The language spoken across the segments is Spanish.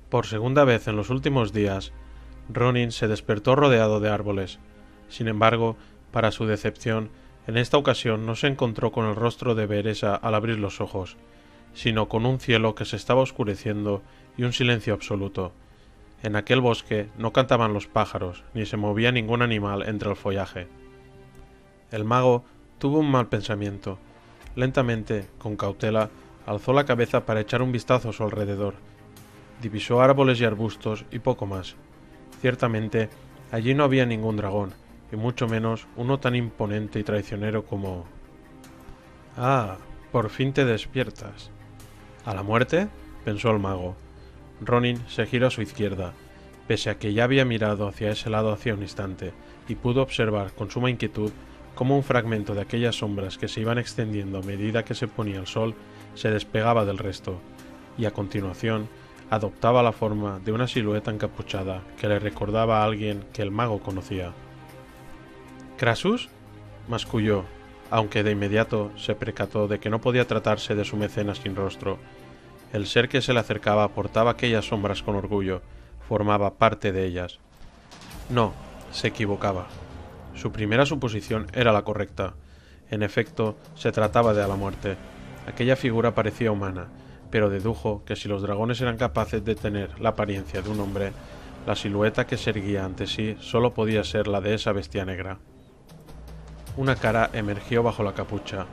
Por segunda vez en los últimos días, Ronin se despertó rodeado de árboles. Sin embargo, para su decepción, en esta ocasión no se encontró con el rostro de Beresa al abrir los ojos, sino con un cielo que se estaba oscureciendo y un silencio absoluto. En aquel bosque no cantaban los pájaros, ni se movía ningún animal entre el follaje. El mago tuvo un mal pensamiento. Lentamente, con cautela, alzó la cabeza para echar un vistazo a su alrededor. Divisó árboles y arbustos y poco más. Ciertamente, allí no había ningún dragón, y mucho menos uno tan imponente y traicionero como... Ah, por fin te despiertas. ¿A la muerte?, pensó el mago. Ronin se giró a su izquierda, pese a que ya había mirado hacia ese lado hacía un instante, y pudo observar con suma inquietud cómo un fragmento de aquellas sombras que se iban extendiendo a medida que se ponía el sol se despegaba del resto, y a continuación adoptaba la forma de una silueta encapuchada que le recordaba a alguien que el mago conocía. ¿Krasus?, masculló, aunque de inmediato se percató de que no podía tratarse de su mecenas sin rostro. El ser que se le acercaba portaba aquellas sombras con orgullo, formaba parte de ellas. No, se equivocaba. Su primera suposición era la correcta. En efecto, se trataba de a la muerte. Aquella figura parecía humana, pero dedujo que si los dragones eran capaces de tener la apariencia de un hombre, la silueta que se erguía ante sí solo podía ser la de esa bestia negra. Una cara emergió bajo la capucha.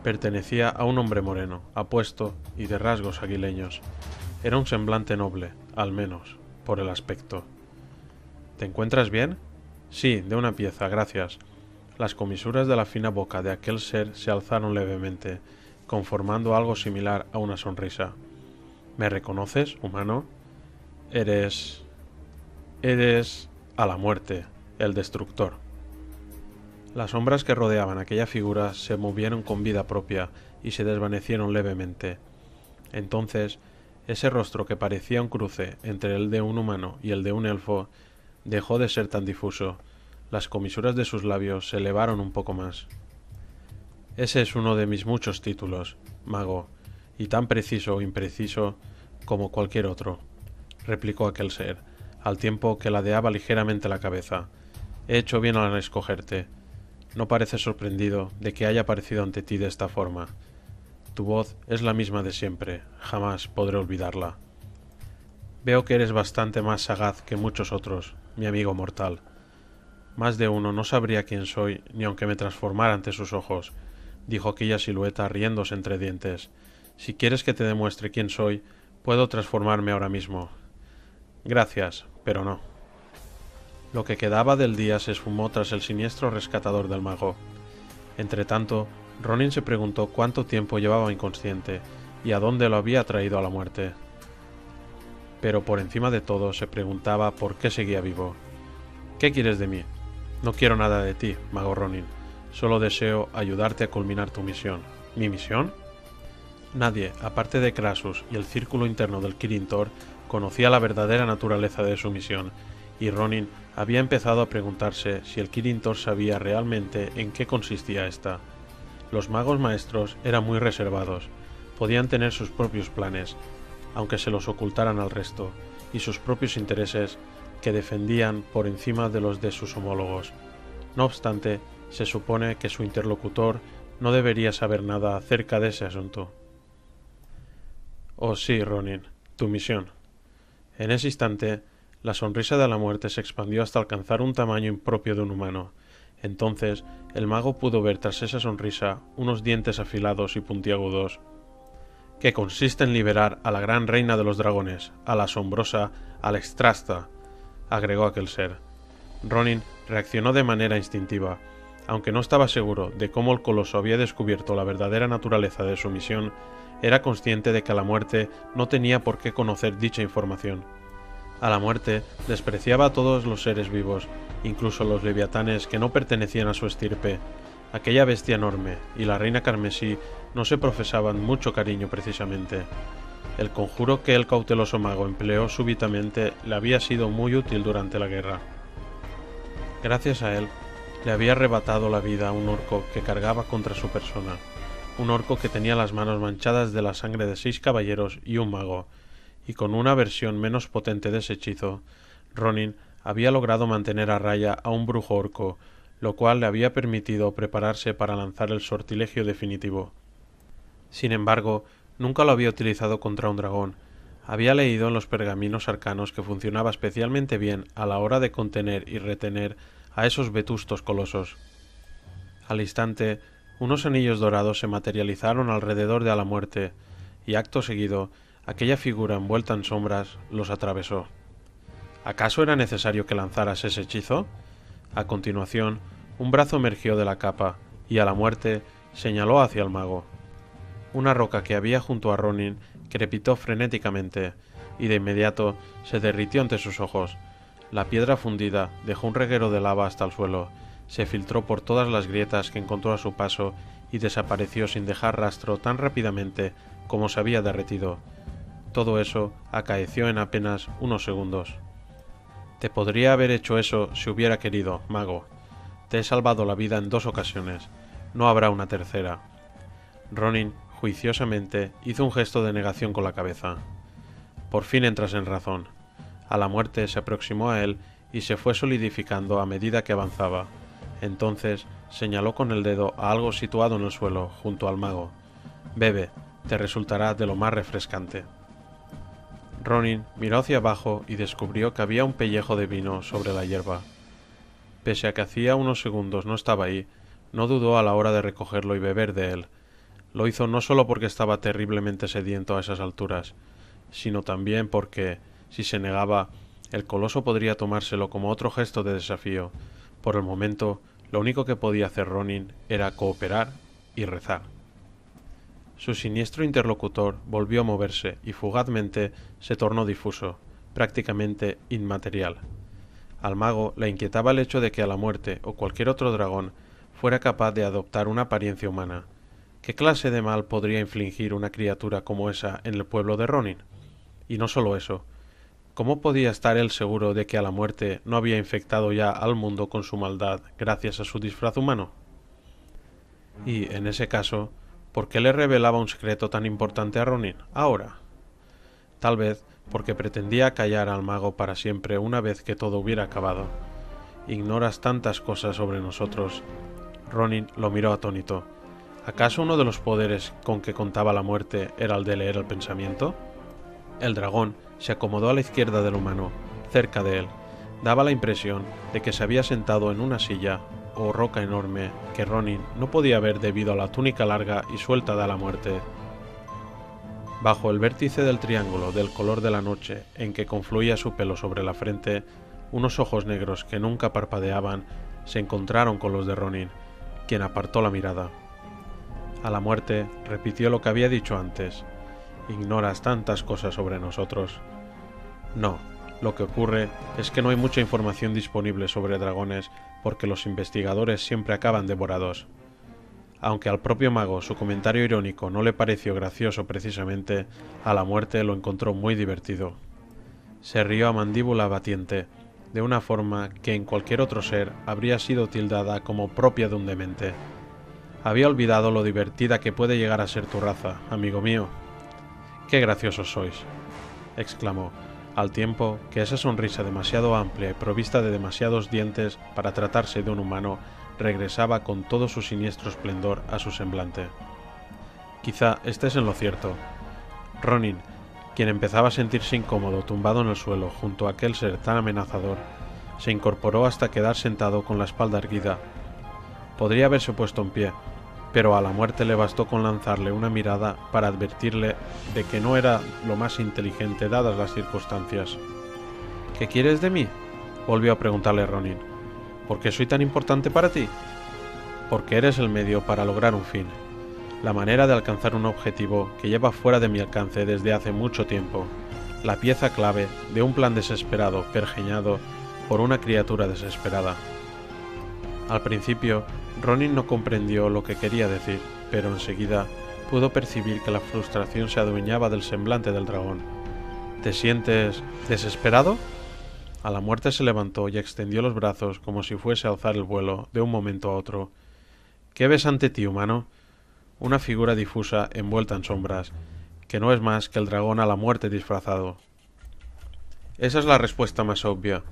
Pertenecía a un hombre moreno, apuesto y de rasgos aguileños. Era un semblante noble, al menos, por el aspecto. ¿Te encuentras bien? Sí, de una pieza, gracias. Las comisuras de la fina boca de aquel ser se alzaron levemente, conformando algo similar a una sonrisa. ¿Me reconoces, humano? Eres a la muerte, el destructor. Las sombras que rodeaban aquella figura se movieron con vida propia y se desvanecieron levemente. Entonces, ese rostro que parecía un cruce entre el de un humano y el de un elfo dejó de ser tan difuso. Las comisuras de sus labios se elevaron un poco más. Ese es uno de mis muchos títulos, mago, y tan preciso o impreciso como cualquier otro, replicó aquel ser, al tiempo que ladeaba ligeramente la cabeza. He hecho bien al escogerte. No pareces sorprendido de que haya aparecido ante ti de esta forma. Tu voz es la misma de siempre, jamás podré olvidarla. Veo que eres bastante más sagaz que muchos otros, mi amigo mortal. Más de uno no sabría quién soy ni aunque me transformara ante sus ojos, dijo aquella silueta riéndose entre dientes. Si quieres que te demuestre quién soy, puedo transformarme ahora mismo. Gracias, pero no. Lo que quedaba del día se esfumó tras el siniestro rescatador del mago. Entretanto, Ronin se preguntó cuánto tiempo llevaba inconsciente y a dónde lo había traído a la muerte. Pero por encima de todo se preguntaba por qué seguía vivo. ¿Qué quieres de mí? No quiero nada de ti, mago Ronin. Solo deseo ayudarte a culminar tu misión. ¿Mi misión? Nadie, aparte de Krasus y el círculo interno del Kirin Tor, conocía la verdadera naturaleza de su misión, y Ronin había empezado a preguntarse si el Kirin Tor sabía realmente en qué consistía esta. Los magos maestros eran muy reservados, podían tener sus propios planes, aunque se los ocultaran al resto, y sus propios intereses que defendían por encima de los de sus homólogos. No obstante, se supone que su interlocutor no debería saber nada acerca de ese asunto. Oh sí, Ronin, tu misión. En ese instante, la sonrisa de la muerte se expandió hasta alcanzar un tamaño impropio de un humano. Entonces, el mago pudo ver tras esa sonrisa unos dientes afilados y puntiagudos, que consiste en liberar a la gran reina de los dragones, a la asombrosa Alexstrasza, agregó aquel ser. Ronin reaccionó de manera instintiva. Aunque no estaba seguro de cómo el coloso había descubierto la verdadera naturaleza de su misión, era consciente de que la muerte no tenía por qué conocer dicha información. A la muerte despreciaba a todos los seres vivos, incluso los leviatanes que no pertenecían a su estirpe. Aquella bestia enorme y la reina carmesí no se profesaban mucho cariño precisamente. El conjuro que el cauteloso mago empleó súbitamente le había sido muy útil durante la guerra. Gracias a él, le había arrebatado la vida a un orco que cargaba contra su persona, un orco que tenía las manos manchadas de la sangre de 6 caballeros y un mago, y con una versión menos potente de ese hechizo, Ronin había logrado mantener a raya a un brujo orco, lo cual le había permitido prepararse para lanzar el sortilegio definitivo. Sin embargo, nunca lo había utilizado contra un dragón. Había leído en los pergaminos arcanos que funcionaba especialmente bien a la hora de contener y retener a esos vetustos colosos. Al instante, unos anillos dorados se materializaron alrededor de a la muerte, y acto seguido, aquella figura envuelta en sombras los atravesó. ¿Acaso era necesario que lanzaras ese hechizo? A continuación, un brazo emergió de la capa, y a la muerte señaló hacia el mago. Una roca que había junto a Ronin crepitó frenéticamente, y de inmediato se derritió ante sus ojos. La piedra fundida dejó un reguero de lava hasta el suelo, se filtró por todas las grietas que encontró a su paso y desapareció sin dejar rastro tan rápidamente como se había derretido. Todo eso acaeció en apenas unos segundos. Te podría haber hecho eso si hubiera querido, mago. Te he salvado la vida en 2 ocasiones. No habrá una tercera. Ronin, juiciosamente, hizo un gesto de negación con la cabeza. Por fin entras en razón. A la muerte se aproximó a él y se fue solidificando a medida que avanzaba. Entonces señaló con el dedo a algo situado en el suelo, junto al mago. Bebe, te resultará de lo más refrescante. Ronin miró hacia abajo y descubrió que había un pellejo de vino sobre la hierba. Pese a que hacía unos segundos no estaba ahí, no dudó a la hora de recogerlo y beber de él. Lo hizo no solo porque estaba terriblemente sediento a esas alturas, sino también porque, si se negaba, el coloso podría tomárselo como otro gesto de desafío. Por el momento, lo único que podía hacer Ronin era cooperar y rezar. Su siniestro interlocutor volvió a moverse y fugazmente se tornó difuso, prácticamente inmaterial. Al mago le inquietaba el hecho de que a la muerte o cualquier otro dragón fuera capaz de adoptar una apariencia humana. ¿Qué clase de mal podría infligir una criatura como esa en el pueblo de Ronin? Y no solo eso, ¿cómo podía estar él seguro de que a la muerte no había infectado ya al mundo con su maldad gracias a su disfraz humano? Y, en ese caso, ¿por qué le revelaba un secreto tan importante a Ronin ahora? Tal vez porque pretendía callar al mago para siempre una vez que todo hubiera acabado. Ignoras tantas cosas sobre nosotros. Ronin lo miró atónito. ¿Acaso uno de los poderes con que contaba la muerte era el de leer el pensamiento? El dragón se acomodó a la izquierda del humano, cerca de él. Daba la impresión de que se había sentado en una silla o roca enorme que Ronin no podía ver debido a la túnica larga y suelta de la muerte. Bajo el vértice del triángulo del color de la noche en que confluía su pelo sobre la frente, unos ojos negros que nunca parpadeaban se encontraron con los de Ronin, quien apartó la mirada. A la muerte repitió lo que había dicho antes. Ignoras tantas cosas sobre nosotros. No, lo que ocurre es que no hay mucha información disponible sobre dragones porque los investigadores siempre acaban devorados. Aunque al propio mago su comentario irónico no le pareció gracioso precisamente, a la muerte lo encontró muy divertido. Se rió a mandíbula batiente, de una forma que en cualquier otro ser habría sido tildada como propia de un demente. Había olvidado lo divertida que puede llegar a ser tu raza, amigo mío. ¡Qué graciosos sois!, exclamó, al tiempo que esa sonrisa demasiado amplia y provista de demasiados dientes para tratarse de un humano regresaba con todo su siniestro esplendor a su semblante. Quizá estés en lo cierto. Ronin, quien empezaba a sentirse incómodo tumbado en el suelo junto a aquel ser tan amenazador, se incorporó hasta quedar sentado con la espalda erguida. Podría haberse puesto en pie, pero a la muerte le bastó con lanzarle una mirada para advertirle de que no era lo más inteligente dadas las circunstancias. ¿Qué quieres de mí?, volvió a preguntarle Ronin. ¿Por qué soy tan importante para ti? Porque eres el medio para lograr un fin, la manera de alcanzar un objetivo que lleva fuera de mi alcance desde hace mucho tiempo, la pieza clave de un plan desesperado pergeñado por una criatura desesperada. Al principio, Ronin no comprendió lo que quería decir, pero enseguida pudo percibir que la frustración se adueñaba del semblante del dragón. ¿Te sientes desesperado? A la muerte se levantó y extendió los brazos como si fuese a alzar el vuelo de un momento a otro. ¿Qué ves ante ti, humano? Una figura difusa envuelta en sombras. que no es más que el dragón a la muerte disfrazado. Esa es la respuesta más obvia.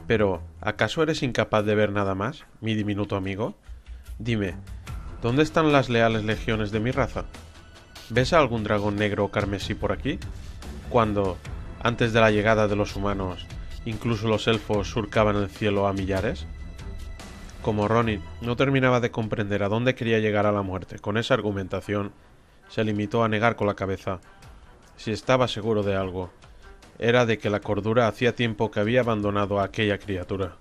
Pero, ¿acaso eres incapaz de ver nada más, mi diminuto amigo? Dime, ¿dónde están las leales legiones de mi raza? ¿Ves a algún dragón negro o carmesí por aquí? Cuando, antes de la llegada de los humanos, incluso los elfos surcaban el cielo a millares. Como Ronin no terminaba de comprender a dónde quería llegar a la muerte con esa argumentación, se limitó a negar con la cabeza. Si estaba seguro de algo, era de que la cordura hacía tiempo que había abandonado a aquella criatura.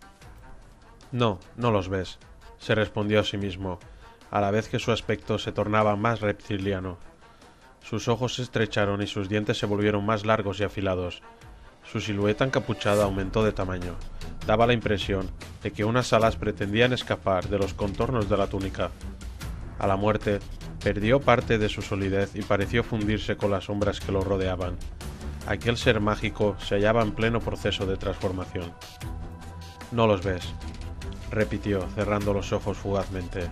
No, no los ves, se respondió a sí mismo, a la vez que su aspecto se tornaba más reptiliano. Sus ojos se estrecharon y sus dientes se volvieron más largos y afilados. Su silueta encapuchada aumentó de tamaño. Daba la impresión de que unas alas pretendían escapar de los contornos de la túnica. A la muerte, perdió parte de su solidez y pareció fundirse con las sombras que lo rodeaban. Aquel ser mágico se hallaba en pleno proceso de transformación. No los ves, repitió, cerrando los ojos fugazmente.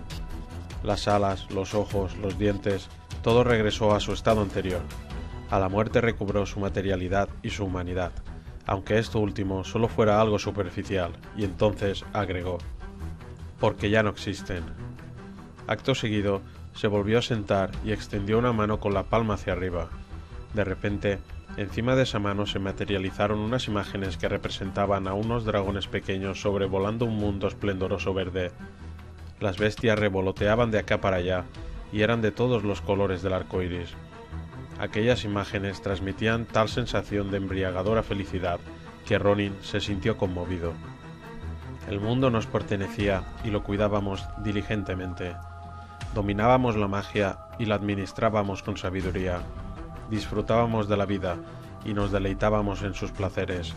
Las alas, los ojos, los dientes, todo regresó a su estado anterior. A la muerte recobró su materialidad y su humanidad, aunque esto último solo fuera algo superficial, y entonces agregó: porque ya no existen. Acto seguido, se volvió a sentar y extendió una mano con la palma hacia arriba. De repente, encima de esa mano se materializaron unas imágenes que representaban a unos dragones pequeños sobrevolando un mundo esplendoroso verde. Las bestias revoloteaban de acá para allá, y eran de todos los colores del arco iris. Aquellas imágenes transmitían tal sensación de embriagadora felicidad que Ronin se sintió conmovido. El mundo nos pertenecía y lo cuidábamos diligentemente. Dominábamos la magia y la administrábamos con sabiduría. Disfrutábamos de la vida y nos deleitábamos en sus placeres.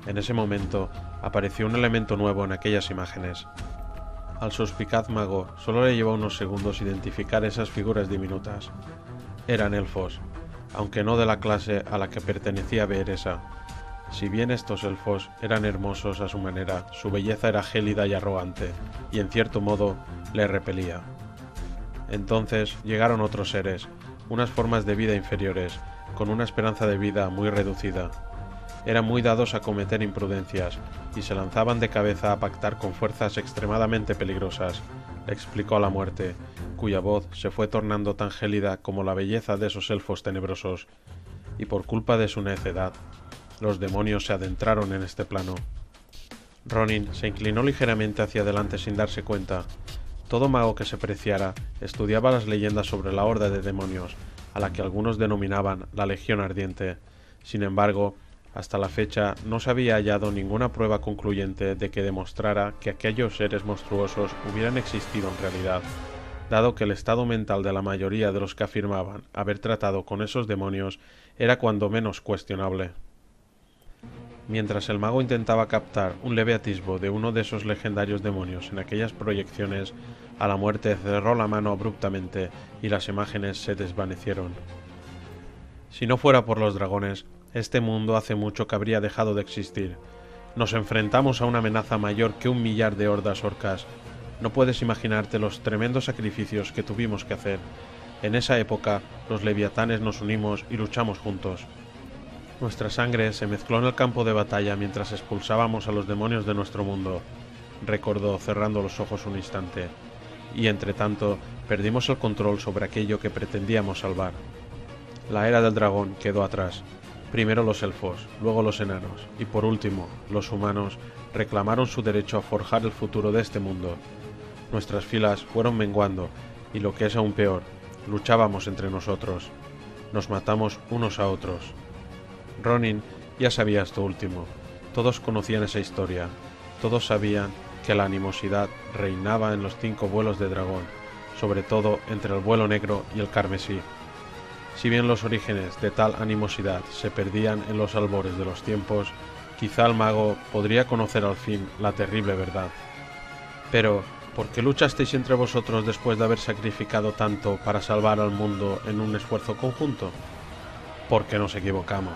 En ese momento apareció un elemento nuevo en aquellas imágenes. Al suspicaz mago solo le llevó unos segundos identificar esas figuras diminutas. Eran elfos, aunque no de la clase a la que pertenecía Beeresa. Si bien estos elfos eran hermosos a su manera, su belleza era gélida y arrogante, y en cierto modo le repelía. Entonces llegaron otros seres, unas formas de vida inferiores, con una esperanza de vida muy reducida. Eran muy dados a cometer imprudencias, y se lanzaban de cabeza a pactar con fuerzas extremadamente peligrosas, explicó a la muerte, cuya voz se fue tornando tan gélida como la belleza de esos elfos tenebrosos, y por culpa de su necedad, los demonios se adentraron en este plano. Ronin se inclinó ligeramente hacia adelante sin darse cuenta. Todo mago que se preciara estudiaba las leyendas sobre la horda de demonios, a la que algunos denominaban la Legión Ardiente. Sin embargo, hasta la fecha no se había hallado ninguna prueba concluyente de que demostrara que aquellos seres monstruosos hubieran existido en realidad, dado que el estado mental de la mayoría de los que afirmaban haber tratado con esos demonios era cuando menos cuestionable. Mientras el mago intentaba captar un leve atisbo de uno de esos legendarios demonios en aquellas proyecciones, a la muerte cerró la mano abruptamente y las imágenes se desvanecieron. Si no fuera por los dragones, este mundo hace mucho que habría dejado de existir. Nos enfrentamos a una amenaza mayor que 1 millar de hordas orcas. No puedes imaginarte los tremendos sacrificios que tuvimos que hacer. En esa época, los leviatanes nos unimos y luchamos juntos. Nuestra sangre se mezcló en el campo de batalla mientras expulsábamos a los demonios de nuestro mundo, recordó cerrando los ojos un instante, y entre tanto perdimos el control sobre aquello que pretendíamos salvar. La era del dragón quedó atrás. Primero los elfos, luego los enanos, y por último, los humanos reclamaron su derecho a forjar el futuro de este mundo. Nuestras filas fueron menguando, y lo que es aún peor, luchábamos entre nosotros. Nos matamos unos a otros. Ronin ya sabía esto último. Todos conocían esa historia. Todos sabían que la animosidad reinaba en los 5 vuelos de dragón, sobre todo entre el vuelo negro y el carmesí. Si bien los orígenes de tal animosidad se perdían en los albores de los tiempos, quizá el mago podría conocer al fin la terrible verdad. Pero, ¿por qué luchasteis entre vosotros después de haber sacrificado tanto para salvar al mundo en un esfuerzo conjunto? Porque nos equivocamos.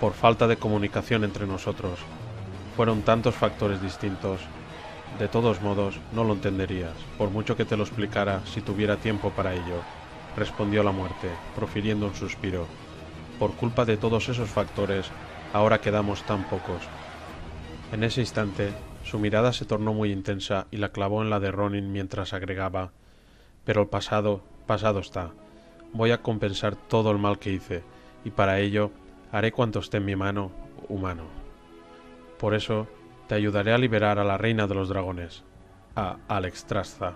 Por falta de comunicación entre nosotros. Fueron tantos factores distintos. De todos modos, no lo entenderías, por mucho que te lo explicara si tuviera tiempo para ello. respondió la muerte, profiriendo un suspiro. Por culpa de todos esos factores, ahora quedamos tan pocos. En ese instante, su mirada se tornó muy intensa y la clavó en la de Ronin mientras agregaba: pero el pasado, pasado está. Voy a compensar todo el mal que hice, y para ello haré cuanto esté en mi mano, humano. Por eso, te ayudaré a liberar a la reina de los dragones, a Alexstrasza.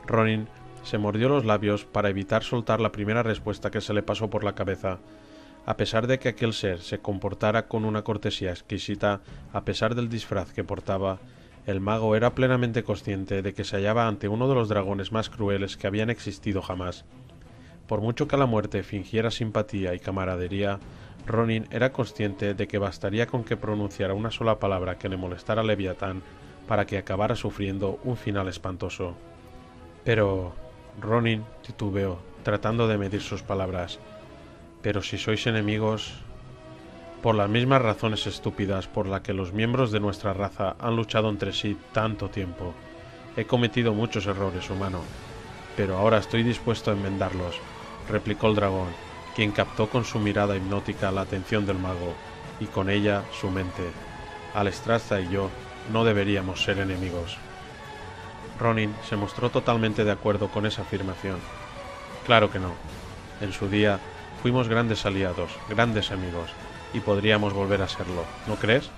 Ronin se mordió los labios para evitar soltar la primera respuesta que se le pasó por la cabeza. A pesar de que aquel ser se comportara con una cortesía exquisita, a pesar del disfraz que portaba, el mago era plenamente consciente de que se hallaba ante uno de los dragones más crueles que habían existido jamás. Por mucho que la muerte fingiera simpatía y camaradería, Ronin era consciente de que bastaría con que pronunciara una sola palabra que le molestara a Leviatán para que acabara sufriendo un final espantoso. Pero... Ronin titubeó, tratando de medir sus palabras. Pero si sois enemigos... Por las mismas razones estúpidas por las que los miembros de nuestra raza han luchado entre sí tanto tiempo. He cometido muchos errores, humano, pero ahora estoy dispuesto a enmendarlos, replicó el dragón, quien captó con su mirada hipnótica la atención del mago, y con ella su mente. Alexstrasza y yo no deberíamos ser enemigos. Ronin se mostró totalmente de acuerdo con esa afirmación. Claro que no. En su día fuimos grandes aliados, grandes amigos, y podríamos volver a serlo, ¿no crees?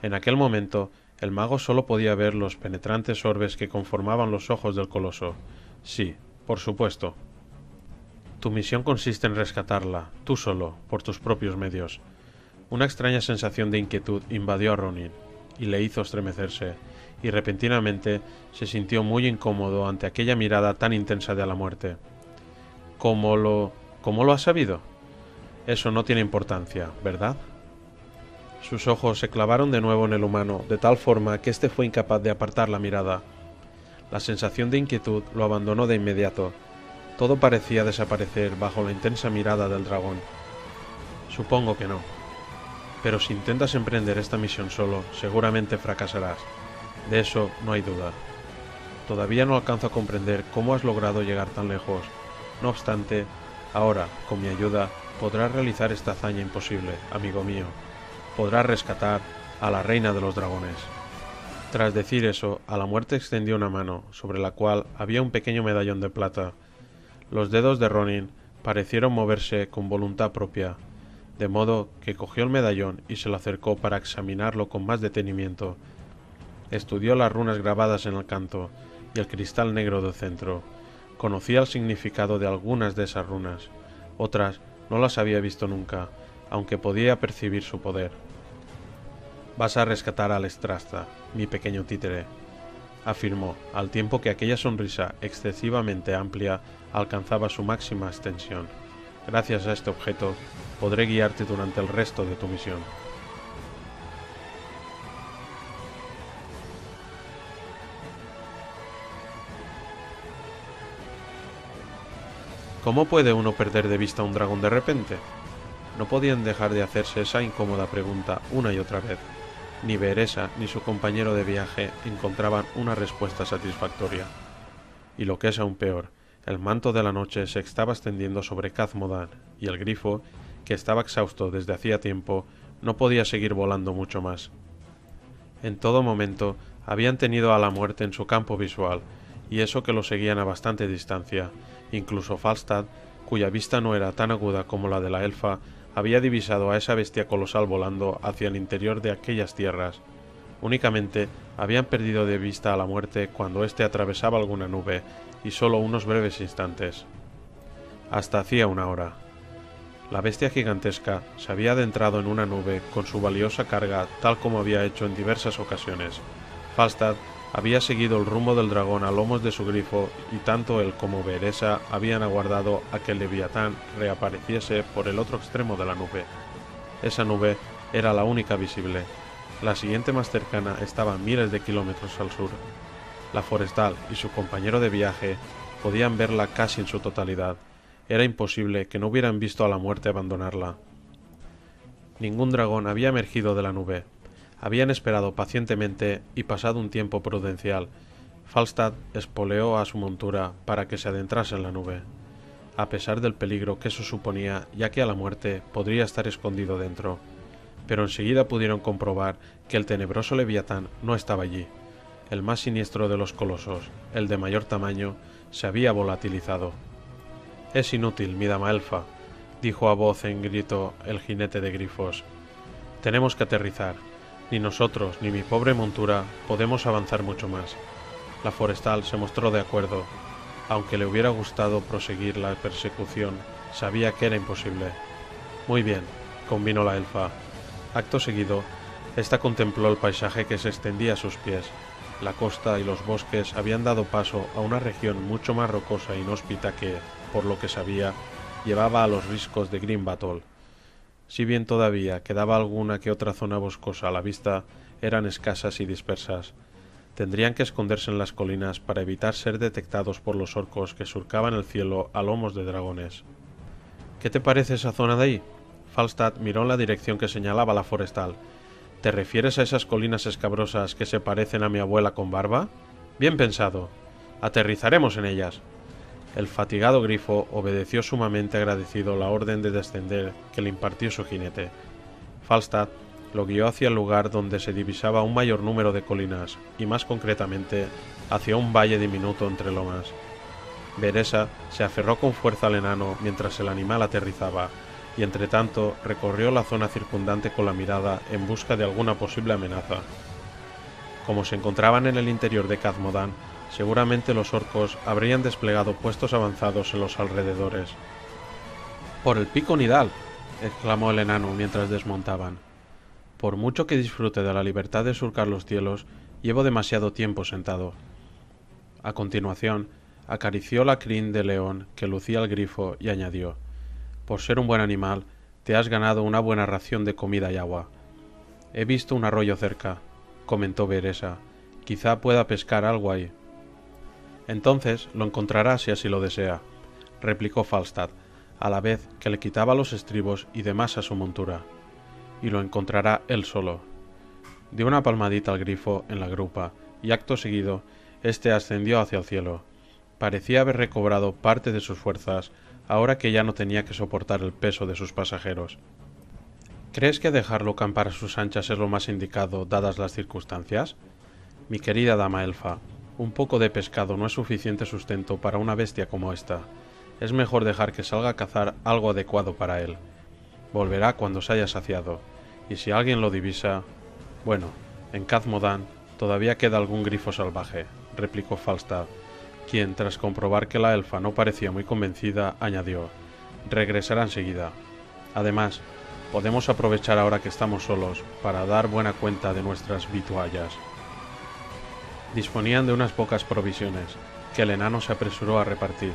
En aquel momento, el mago solo podía ver los penetrantes orbes que conformaban los ojos del coloso. Sí, por supuesto. Tu misión consiste en rescatarla, tú solo, por tus propios medios. Una extraña sensación de inquietud invadió a Ronin, y le hizo estremecerse, y repentinamente se sintió muy incómodo ante aquella mirada tan intensa de la muerte. ¿Cómo lo has sabido? Eso no tiene importancia, ¿verdad? Sus ojos se clavaron de nuevo en el humano, de tal forma que éste fue incapaz de apartar la mirada. La sensación de inquietud lo abandonó de inmediato. Todo parecía desaparecer bajo la intensa mirada del dragón. Supongo que no. Pero si intentas emprender esta misión solo, seguramente fracasarás. De eso no hay duda. Todavía no alcanzo a comprender cómo has logrado llegar tan lejos. No obstante, ahora, con mi ayuda, podrás realizar esta hazaña imposible, amigo mío. Podrás rescatar a la reina de los dragones. Tras decir eso, a la muerte extendió una mano, sobre la cual había un pequeño medallón de plata. Los dedos de Ronin parecieron moverse con voluntad propia, de modo que cogió el medallón y se lo acercó para examinarlo con más detenimiento. Estudió las runas grabadas en el canto y el cristal negro del centro. Conocía el significado de algunas de esas runas, otras no las había visto nunca, aunque podía percibir su poder. Vas a rescatar a Alexstrasza, mi pequeño títere, afirmó, al tiempo que aquella sonrisa excesivamente amplia alcanzaba su máxima extensión. Gracias a este objeto, podré guiarte durante el resto de tu misión. ¿Cómo puede uno perder de vista a un dragón de repente? No podían dejar de hacerse esa incómoda pregunta una y otra vez. Ni Beeresa ni su compañero de viaje encontraban una respuesta satisfactoria. Y lo que es aún peor, el manto de la noche se estaba extendiendo sobre Khaz-Modan, y el grifo, que estaba exhausto desde hacía tiempo, no podía seguir volando mucho más. En todo momento habían tenido a la muerte en su campo visual, y eso que lo seguían a bastante distancia. Incluso Falstad, cuya vista no era tan aguda como la de la elfa, había divisado a esa bestia colosal volando hacia el interior de aquellas tierras. Únicamente habían perdido de vista a la muerte cuando éste atravesaba alguna nube, y solo unos breves instantes. Hasta hacía una hora. La bestia gigantesca se había adentrado en una nube con su valiosa carga tal como había hecho en diversas ocasiones. Falstad había seguido el rumbo del dragón a lomos de su grifo y tanto él como Beeresa habían aguardado a que el Leviatán reapareciese por el otro extremo de la nube. Esa nube era la única visible. La siguiente más cercana estaba a miles de kilómetros al sur. La forestal y su compañero de viaje podían verla casi en su totalidad. Era imposible que no hubieran visto a la muerte abandonarla. Ningún dragón había emergido de la nube. Habían esperado pacientemente y pasado un tiempo prudencial. Falstad espoleó a su montura para que se adentrase en la nube. a pesar del peligro que eso suponía, ya que a la muerte podría estar escondido dentro. Pero enseguida pudieron comprobar que el tenebroso Leviatán no estaba allí. El más siniestro de los colosos, el de mayor tamaño, se había volatilizado. «Es inútil, mi dama elfa», dijo a voz en grito el jinete de grifos. «Tenemos que aterrizar. Ni nosotros ni mi pobre montura podemos avanzar mucho más». La forestal se mostró de acuerdo. Aunque le hubiera gustado proseguir la persecución, sabía que era imposible. «Muy bien», convino la elfa. Acto seguido, ésta contempló el paisaje que se extendía a sus pies. La costa y los bosques habían dado paso a una región mucho más rocosa e inhóspita que, por lo que sabía, llevaba a los riscos de Green Battle. Si bien todavía quedaba alguna que otra zona boscosa a la vista, eran escasas y dispersas. Tendrían que esconderse en las colinas para evitar ser detectados por los orcos que surcaban el cielo a lomos de dragones. «¿Qué te parece esa zona de ahí?» Falstad miró en la dirección que señalaba la forestal. «¿Te refieres a esas colinas escabrosas que se parecen a mi abuela con barba? Bien pensado. Aterrizaremos en ellas». El fatigado grifo obedeció sumamente agradecido la orden de descender que le impartió su jinete. Falstad lo guió hacia el lugar donde se divisaba un mayor número de colinas, y más concretamente hacia un valle diminuto entre lomas. Beresa se aferró con fuerza al enano mientras el animal aterrizaba, y entretanto recorrió la zona circundante con la mirada en busca de alguna posible amenaza. Como se encontraban en el interior de Khazmodan, seguramente los orcos habrían desplegado puestos avanzados en los alrededores. «¡Por el pico Nidal!», exclamó el enano mientras desmontaban. «Por mucho que disfrute de la libertad de surcar los cielos, llevo demasiado tiempo sentado». A continuación, acarició la crin de león que lucía el grifo y añadió: «Por ser un buen animal, te has ganado una buena ración de comida y agua». «He visto un arroyo cerca», comentó Beresa. «Quizá pueda pescar algo ahí». «Entonces lo encontrará si así lo desea», replicó Falstad, a la vez que le quitaba los estribos y demás a su montura. «Y lo encontrará él solo». Dio una palmadita al grifo en la grupa, y acto seguido, éste ascendió hacia el cielo. Parecía haber recobrado parte de sus fuerzas, ahora que ya no tenía que soportar el peso de sus pasajeros. «¿Crees que dejarlo campar a sus anchas es lo más indicado, dadas las circunstancias? Mi querida dama elfa, un poco de pescado no es suficiente sustento para una bestia como esta. Es mejor dejar que salga a cazar algo adecuado para él. Volverá cuando se haya saciado, y si alguien lo divisa... Bueno, en Khazmodan todavía queda algún grifo salvaje», replicó Falstad, quien, tras comprobar que la elfa no parecía muy convencida, añadió: «Regresará enseguida. Además, podemos aprovechar ahora que estamos solos para dar buena cuenta de nuestras vituallas». Disponían de unas pocas provisiones, que el enano se apresuró a repartir.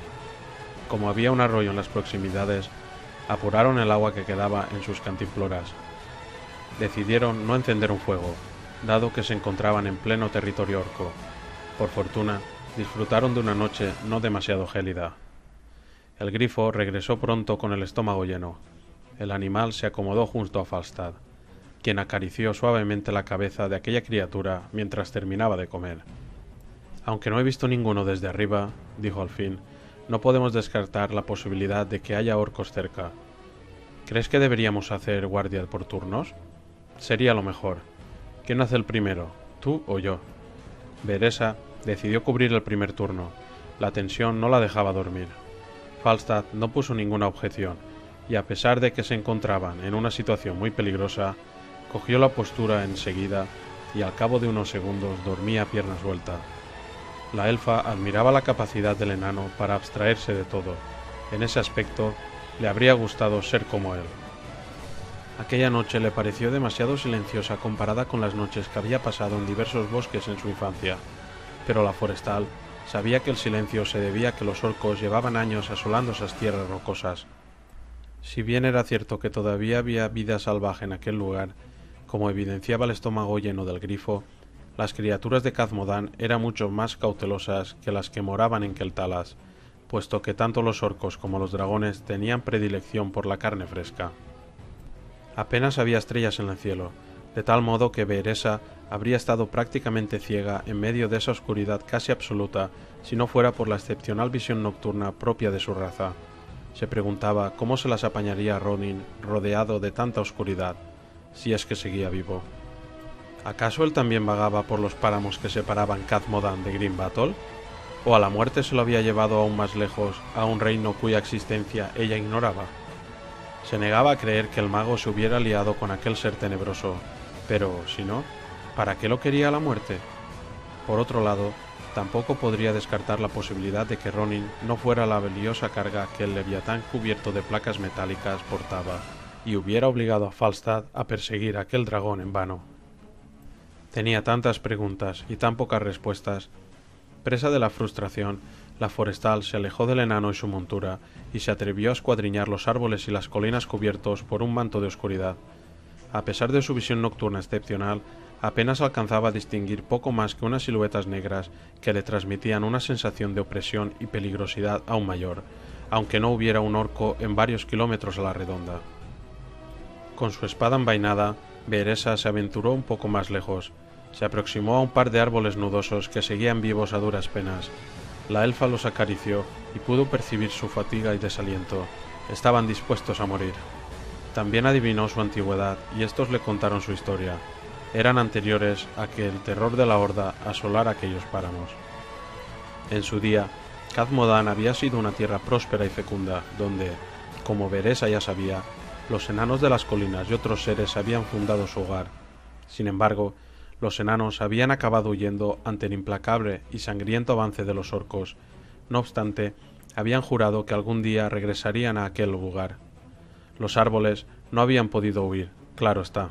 Como había un arroyo en las proximidades, apuraron el agua que quedaba en sus cantimploras. Decidieron no encender un fuego, dado que se encontraban en pleno territorio orco. Por fortuna, disfrutaron de una noche no demasiado gélida. El grifo regresó pronto con el estómago lleno. El animal se acomodó junto a Falstad, quien acarició suavemente la cabeza de aquella criatura mientras terminaba de comer. «Aunque no he visto ninguno desde arriba», dijo al fin, «no podemos descartar la posibilidad de que haya orcos cerca. ¿Crees que deberíamos hacer guardia por turnos? Sería lo mejor. ¿Quién hace el primero, tú o yo?» Beresa decidió cubrir el primer turno. La tensión no la dejaba dormir. Falstad no puso ninguna objeción, y a pesar de que se encontraban en una situación muy peligrosa, cogió la postura enseguida y al cabo de unos segundos dormía a pierna suelta. La elfa admiraba la capacidad del enano para abstraerse de todo. En ese aspecto, le habría gustado ser como él. Aquella noche le pareció demasiado silenciosa comparada con las noches que había pasado en diversos bosques en su infancia, pero la forestal sabía que el silencio se debía a que los orcos llevaban años asolando esas tierras rocosas. Si bien era cierto que todavía había vida salvaje en aquel lugar, como evidenciaba el estómago lleno del grifo, las criaturas de Khazmodan eran mucho más cautelosas que las que moraban en Quel'Thalas, puesto que tanto los orcos como los dragones tenían predilección por la carne fresca. Apenas había estrellas en el cielo, de tal modo que Beresa habría estado prácticamente ciega en medio de esa oscuridad casi absoluta si no fuera por la excepcional visión nocturna propia de su raza. Se preguntaba cómo se las apañaría Ronin rodeado de tanta oscuridad, si es que seguía vivo. ¿Acaso él también vagaba por los páramos que separaban Khad Modan de Green Battle? ¿O a la muerte se lo había llevado aún más lejos, a un reino cuya existencia ella ignoraba? Se negaba a creer que el mago se hubiera liado con aquel ser tenebroso, pero, si no, ¿para qué lo quería la muerte? Por otro lado, tampoco podría descartar la posibilidad de que Ronin no fuera la valiosa carga que el leviatán cubierto de placas metálicas portaba, y hubiera obligado a Falstad a perseguir a aquel dragón en vano. Tenía tantas preguntas y tan pocas respuestas. Presa de la frustración, la forestal se alejó del enano y su montura, y se atrevió a escuadriñar los árboles y las colinas cubiertos por un manto de oscuridad. A pesar de su visión nocturna excepcional, apenas alcanzaba a distinguir poco más que unas siluetas negras que le transmitían una sensación de opresión y peligrosidad aún mayor, aunque no hubiera un orco en varios kilómetros a la redonda. Con su espada envainada, Beeresa se aventuró un poco más lejos. Se aproximó a un par de árboles nudosos que seguían vivos a duras penas. La elfa los acarició y pudo percibir su fatiga y desaliento. Estaban dispuestos a morir. También adivinó su antigüedad y estos le contaron su historia. Eran anteriores a que el terror de la Horda asolara aquellos páramos. En su día, Khad Modan había sido una tierra próspera y fecunda, donde, como Beeresa ya sabía, los enanos de las colinas y otros seres habían fundado su hogar. Sin embargo, los enanos habían acabado huyendo ante el implacable y sangriento avance de los orcos. No obstante, habían jurado que algún día regresarían a aquel lugar. Los árboles no habían podido huir, claro está.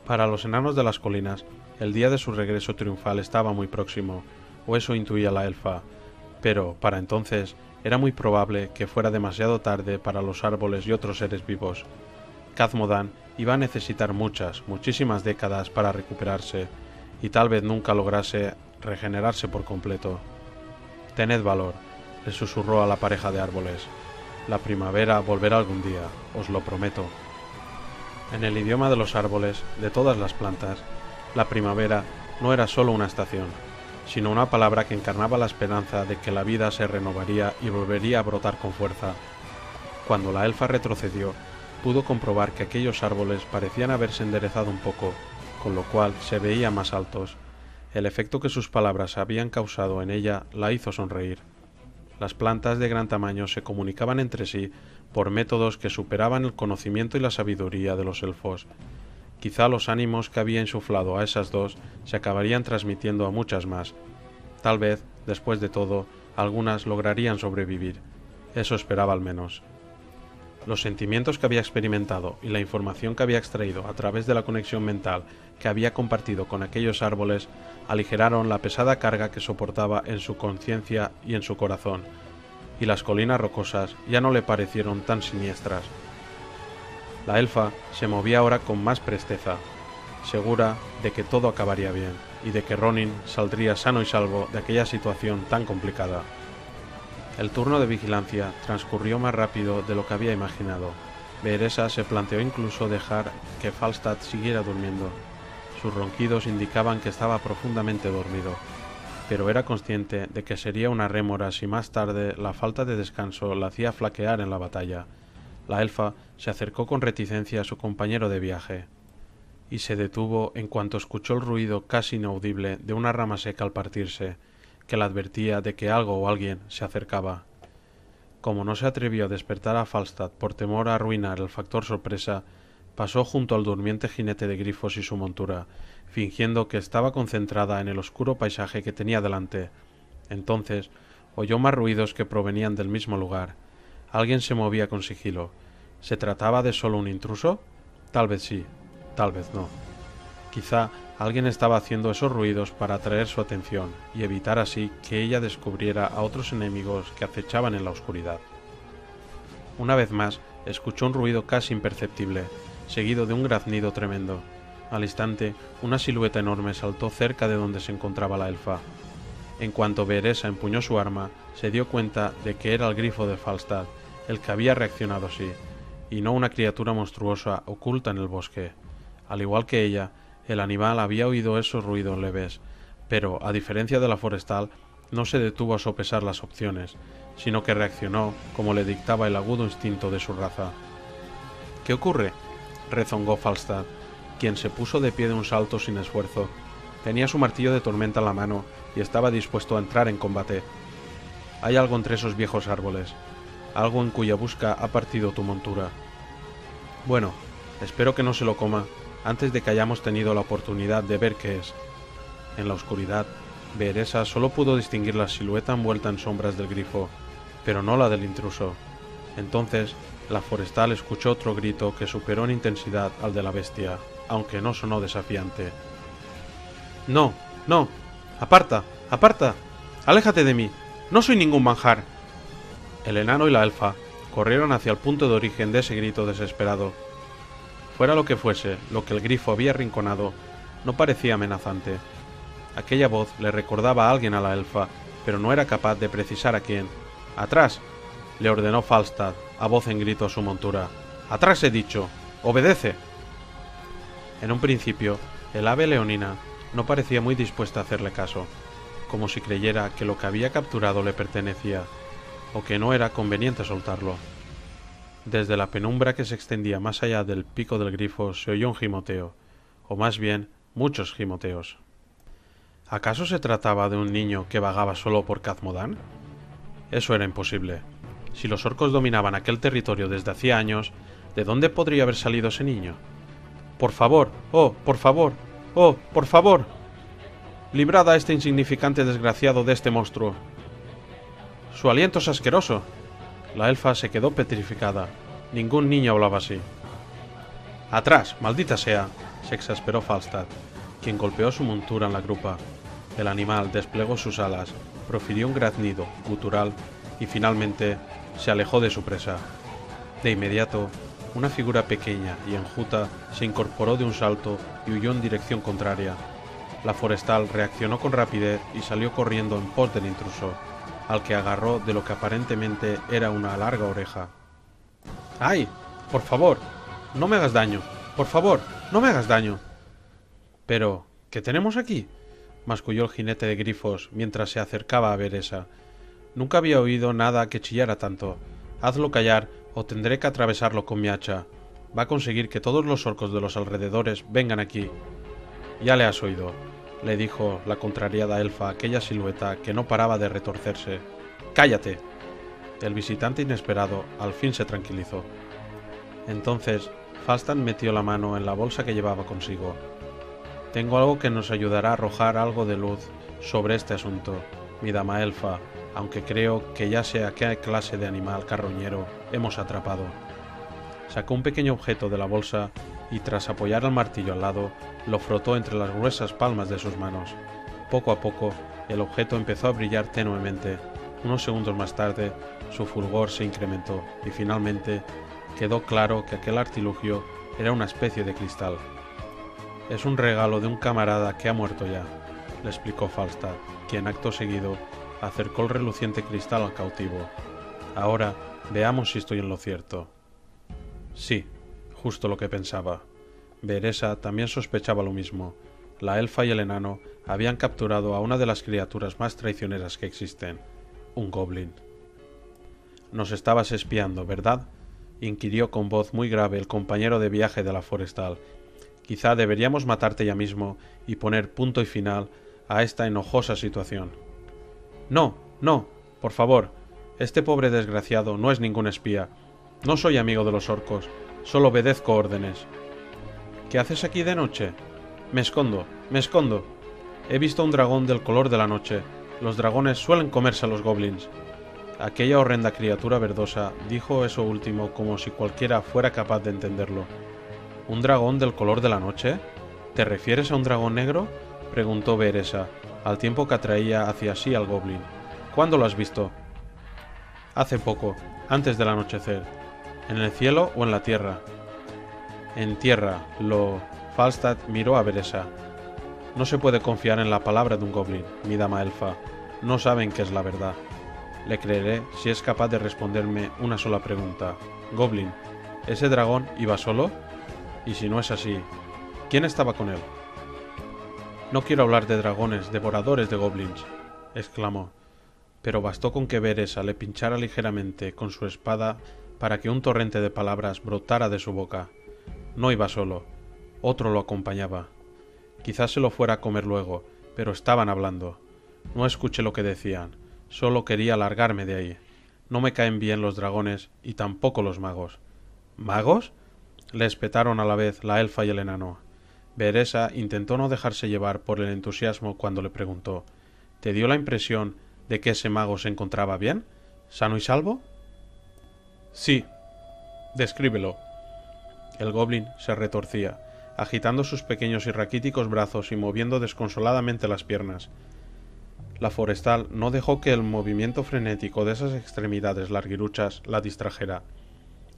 Para los enanos de las colinas, el día de su regreso triunfal estaba muy próximo, o eso intuía la elfa, pero, para entonces, era muy probable que fuera demasiado tarde para los árboles y otros seres vivos. Khad Modan iba a necesitar muchísimas décadas para recuperarse, y tal vez nunca lograse regenerarse por completo. «Tened valor», le susurró a la pareja de árboles. «La primavera volverá algún día, os lo prometo». En el idioma de los árboles, de todas las plantas, la primavera no era solo una estación, sino una palabra que encarnaba la esperanza de que la vida se renovaría y volvería a brotar con fuerza. Cuando la elfa retrocedió, pudo comprobar que aquellos árboles parecían haberse enderezado un poco, con lo cual se veían más altos. El efecto que sus palabras habían causado en ella la hizo sonreír. Las plantas de gran tamaño se comunicaban entre sí por métodos que superaban el conocimiento y la sabiduría de los elfos. Quizá los ánimos que había insuflado a esas dos se acabarían transmitiendo a muchas más. Tal vez, después de todo, algunas lograrían sobrevivir. Eso esperaba al menos. Los sentimientos que había experimentado y la información que había extraído a través de la conexión mental que había compartido con aquellos árboles aligeraron la pesada carga que soportaba en su conciencia y en su corazón, y las colinas rocosas ya no le parecieron tan siniestras. La elfa se movía ahora con más presteza, segura de que todo acabaría bien y de que Ronin saldría sano y salvo de aquella situación tan complicada. El turno de vigilancia transcurrió más rápido de lo que había imaginado. Beeresa se planteó incluso dejar que Falstad siguiera durmiendo. Sus ronquidos indicaban que estaba profundamente dormido, pero era consciente de que sería una rémora si más tarde la falta de descanso la hacía flaquear en la batalla. La elfa se acercó con reticencia a su compañero de viaje, y se detuvo en cuanto escuchó el ruido casi inaudible de una rama seca al partirse, que la advertía de que algo o alguien se acercaba. Como no se atrevió a despertar a Falstad por temor a arruinar el factor sorpresa, pasó junto al durmiente jinete de grifos y su montura, fingiendo que estaba concentrada en el oscuro paisaje que tenía delante. Entonces oyó más ruidos que provenían del mismo lugar. Alguien se movía con sigilo. ¿Se trataba de solo un intruso? Tal vez sí, tal vez no. Quizá alguien estaba haciendo esos ruidos para atraer su atención y evitar así que ella descubriera a otros enemigos que acechaban en la oscuridad. Una vez más, escuchó un ruido casi imperceptible, seguido de un graznido tremendo. Al instante, una silueta enorme saltó cerca de donde se encontraba la elfa. En cuanto Beeresa empuñó su arma, se dio cuenta de que era el grifo de Falstad, el que había reaccionado así, y no una criatura monstruosa oculta en el bosque. Al igual que ella, el animal había oído esos ruidos leves, pero, a diferencia de la forestal, no se detuvo a sopesar las opciones, sino que reaccionó como le dictaba el agudo instinto de su raza. —¿Qué ocurre? —rezongó Falstad, quien se puso de pie de un salto sin esfuerzo. Tenía su martillo de tormenta en la mano y estaba dispuesto a entrar en combate. —Hay algo entre esos viejos árboles, algo en cuya busca ha partido tu montura. Bueno, espero que no se lo coma antes de que hayamos tenido la oportunidad de ver qué es. En la oscuridad, Beresa solo pudo distinguir la silueta envuelta en sombras del grifo, pero no la del intruso. Entonces, la forestal escuchó otro grito que superó en intensidad al de la bestia, aunque no sonó desafiante. —¡No! ¡No! ¡Aparta! ¡Aparta! ¡Aléjate de mí! ¡No soy ningún manjar! El enano y la elfa corrieron hacia el punto de origen de ese grito desesperado. Fuera lo que fuese, lo que el grifo había arrinconado, no parecía amenazante. Aquella voz le recordaba a alguien a la elfa, pero no era capaz de precisar a quién. —¡Atrás! —le ordenó Falstad, a voz en grito a su montura. —¡Atrás he dicho! ¡Obedece! En un principio, el ave leonina no parecía muy dispuesta a hacerle caso, como si creyera que lo que había capturado le pertenecía, o que no era conveniente soltarlo. Desde la penumbra que se extendía más allá del pico del grifo se oyó un gimoteo, o más bien muchos gimoteos. ¿Acaso se trataba de un niño que vagaba solo por Khazmodan? Eso era imposible. Si los orcos dominaban aquel territorio desde hacía años, ¿de dónde podría haber salido ese niño? ¡Por favor! ¡Oh, por favor! ¡Oh, por favor! ¡Librad a este insignificante desgraciado de este monstruo! ¡Su aliento es asqueroso! La elfa se quedó petrificada. Ningún niño hablaba así. ¡Atrás, maldita sea! Se exasperó Falstad, quien golpeó su montura en la grupa. El animal desplegó sus alas, profirió un graznido gutural y finalmente se alejó de su presa. De inmediato, una figura pequeña y enjuta se incorporó de un salto y huyó en dirección contraria. La forestal reaccionó con rapidez y salió corriendo en pos del intruso, al que agarró de lo que aparentemente era una larga oreja. ¡Ay! ¡Por favor! ¡No me hagas daño! ¡Por favor! ¡No me hagas daño! Pero, ¿qué tenemos aquí?, masculló el jinete de grifos mientras se acercaba a Beresa. Nunca había oído nada que chillara tanto. Hazlo callar o tendré que atravesarlo con mi hacha. Va a conseguir que todos los orcos de los alrededores vengan aquí. Ya le has oído, le dijo la contrariada elfa a aquella silueta que no paraba de retorcerse. ¡Cállate! El visitante inesperado al fin se tranquilizó. Entonces, Falstad metió la mano en la bolsa que llevaba consigo. Tengo algo que nos ayudará a arrojar algo de luz sobre este asunto, mi dama elfa, aunque creo que ya sé a qué clase de animal carroñero hemos atrapado. Sacó un pequeño objeto de la bolsa y tras apoyar el martillo al lado, lo frotó entre las gruesas palmas de sus manos. Poco a poco, el objeto empezó a brillar tenuemente. Unos segundos más tarde, su fulgor se incrementó y finalmente quedó claro que aquel artilugio era una especie de cristal. Es un regalo de un camarada que ha muerto ya, le explicó Falstad, quien acto seguido acercó el reluciente cristal al cautivo. Ahora veamos si estoy en lo cierto. Sí, justo lo que pensaba. Beresa también sospechaba lo mismo. La elfa y el enano habían capturado a una de las criaturas más traicioneras que existen, un goblin. Nos estabas espiando, ¿verdad?, inquirió con voz muy grave el compañero de viaje de la forestal. Quizá deberíamos matarte ya mismo y poner punto y final a esta enojosa situación. No, no, por favor, este pobre desgraciado no es ningún espía. No soy amigo de los orcos, solo obedezco órdenes. ¿Qué haces aquí de noche? Me escondo, me escondo. He visto un dragón del color de la noche. Los dragones suelen comerse a los goblins. Aquella horrenda criatura verdosa dijo eso último como si cualquiera fuera capaz de entenderlo. ¿Un dragón del color de la noche? ¿Te refieres a un dragón negro?, preguntó Beresa, al tiempo que atraía hacia sí al goblin. ¿Cuándo lo has visto? Hace poco, antes del anochecer. ¿En el cielo o en la tierra? En tierra, Falstad miró a Beresa. No se puede confiar en la palabra de un goblin, mi dama elfa. No saben qué es la verdad. Le creeré si es capaz de responderme una sola pregunta. Goblin, ¿ese dragón iba solo? Y si no es así, ¿quién estaba con él? No quiero hablar de dragones devoradores de goblins, exclamó. pero bastó con que Veresa le pinchara ligeramente con su espada para que un torrente de palabras brotara de su boca. No iba solo, otro lo acompañaba. Quizás se lo fuera a comer luego, pero estaban hablando. No escuché lo que decían, solo quería largarme de ahí. No me caen bien los dragones y tampoco los magos. ¿Magos?, le espetaron a la vez la elfa y el enano. Veresa intentó no dejarse llevar por el entusiasmo cuando le preguntó: ¿te dio la impresión de que ese mago se encontraba bien? ¿Sano y salvo? Sí. Descríbelo. El goblin se retorcía, agitando sus pequeños y raquíticos brazos y moviendo desconsoladamente las piernas. La forestal no dejó que el movimiento frenético de esas extremidades larguiruchas la distrajera.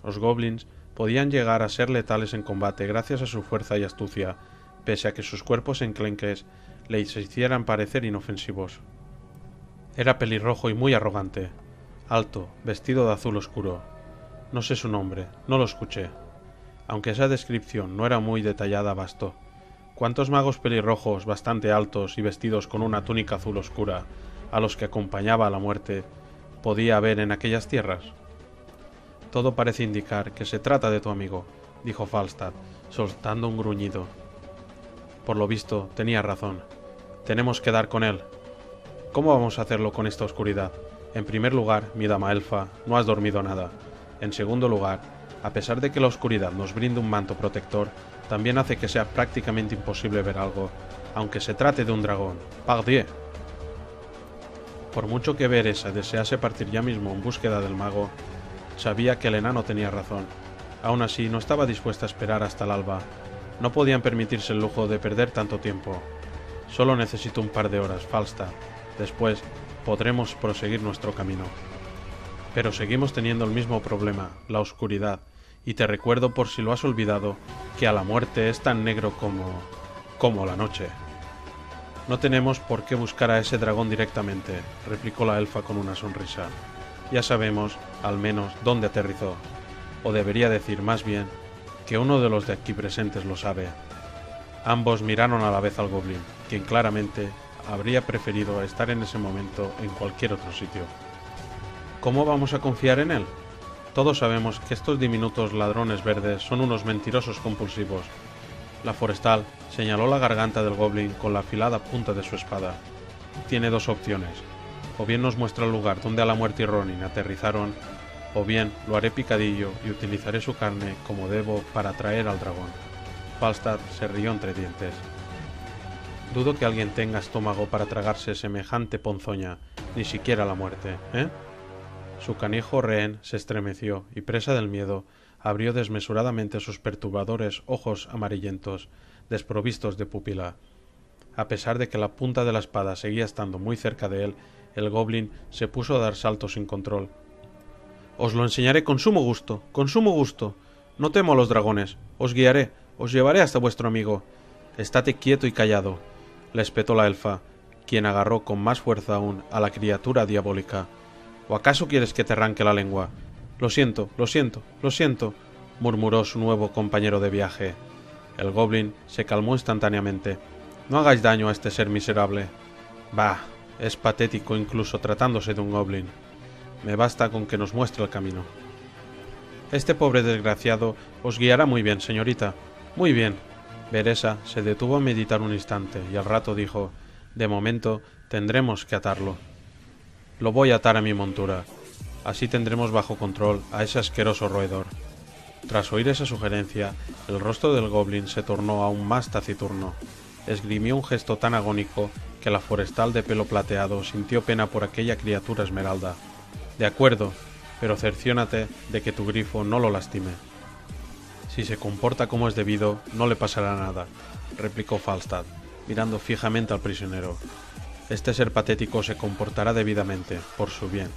Los goblins podían llegar a ser letales en combate gracias a su fuerza y astucia, pese a que sus cuerpos enclenques le hicieran parecer inofensivos. Era pelirrojo y muy arrogante, alto, vestido de azul oscuro. No sé su nombre, no lo escuché. Aunque esa descripción no era muy detallada, bastó. ¿Cuántos magos pelirrojos bastante altos y vestidos con una túnica azul oscura, a los que acompañaba a la muerte, podía haber en aquellas tierras? Todo parece indicar que se trata de tu amigo, dijo Falstad, soltando un gruñido. Por lo visto, tenía razón. Tenemos que dar con él. ¿Cómo vamos a hacerlo con esta oscuridad? En primer lugar, mi dama elfa, no has dormido nada. En segundo lugar, a pesar de que la oscuridad nos brinde un manto protector, también hace que sea prácticamente imposible ver algo, aunque se trate de un dragón. ¡Pardieu! Por mucho que Veresa desease partir ya mismo en búsqueda del mago, sabía que el enano tenía razón. Aún así, no estaba dispuesta a esperar hasta el alba. No podían permitirse el lujo de perder tanto tiempo. Solo necesito un par de horas, Falstad. Después podremos proseguir nuestro camino. Pero seguimos teniendo el mismo problema, la oscuridad, y te recuerdo, por si lo has olvidado, que a la muerte es tan negro como la noche. No tenemos por qué buscar a ese dragón directamente, replicó la elfa con una sonrisa. Ya sabemos, al menos, dónde aterrizó. O debería decir, más bien, que uno de los de aquí presentes lo sabe. Ambos miraron a la vez al goblin, quien claramente habría preferido estar en ese momento en cualquier otro sitio. ¿Cómo vamos a confiar en él? Todos sabemos que estos diminutos ladrones verdes son unos mentirosos compulsivos. La forestal señaló la garganta del goblin con la afilada punta de su espada. Tiene dos opciones. O bien nos muestra el lugar donde a la muerte y Ronin aterrizaron, o bien lo haré picadillo y utilizaré su carne como debo para atraer al dragón. Falstad se rió entre dientes. Dudo que alguien tenga estómago para tragarse semejante ponzoña, ni siquiera la muerte, ¿eh? Su canijo rehén se estremeció y, presa del miedo, abrió desmesuradamente sus perturbadores ojos amarillentos, desprovistos de pupila. A pesar de que la punta de la espada seguía estando muy cerca de él, el goblin se puso a dar saltos sin control. «Os lo enseñaré con sumo gusto, con sumo gusto. No temo a los dragones. Os guiaré, os llevaré hasta vuestro amigo. Estate quieto y callado», le espetó la elfa, quien agarró con más fuerza aún a la criatura diabólica. «¿O acaso quieres que te arranque la lengua?» Lo siento, lo siento, lo siento», murmuró su nuevo compañero de viaje. El goblin se calmó instantáneamente. «No hagáis daño a este ser miserable». «Bah, es patético incluso tratándose de un goblin. Me basta con que nos muestre el camino». «Este pobre desgraciado os guiará muy bien, señorita. Muy bien». Veresa se detuvo a meditar un instante y al rato dijo: «De momento tendremos que atarlo. Lo voy a atar a mi montura. Así tendremos bajo control a ese asqueroso roedor». Tras oír esa sugerencia, el rostro del goblin se tornó aún más taciturno. Esgrimió un gesto tan agónico que la forestal de pelo plateado sintió pena por aquella criatura esmeralda. «De acuerdo, pero cerciónate de que tu grifo no lo lastime». «Si se comporta como es debido, no le pasará nada», replicó Falstad, mirando fijamente al prisionero. «Este ser patético se comportará debidamente, por su bien».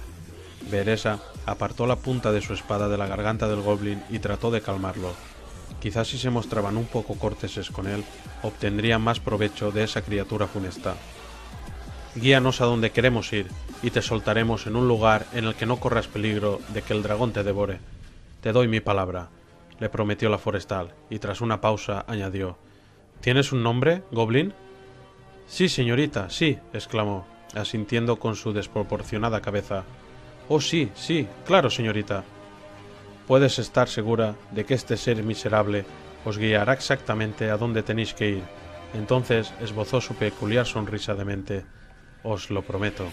Veresa apartó la punta de su espada de la garganta del goblin y trató de calmarlo. Quizás si se mostraban un poco corteses con él, obtendrían más provecho de esa criatura funesta. «Guíanos a donde queremos ir, y te soltaremos en un lugar en el que no corras peligro de que el dragón te devore. Te doy mi palabra», le prometió la forestal, y tras una pausa añadió: «¿Tienes un nombre, goblin?» «Sí, señorita, sí», exclamó. asintiendo con su desproporcionada cabeza. Oh sí, sí, claro, señorita. Puedes estar segura de que este ser miserable os guiará exactamente a donde tenéis que ir. Entonces esbozó su peculiar sonrisa demente. Os lo prometo.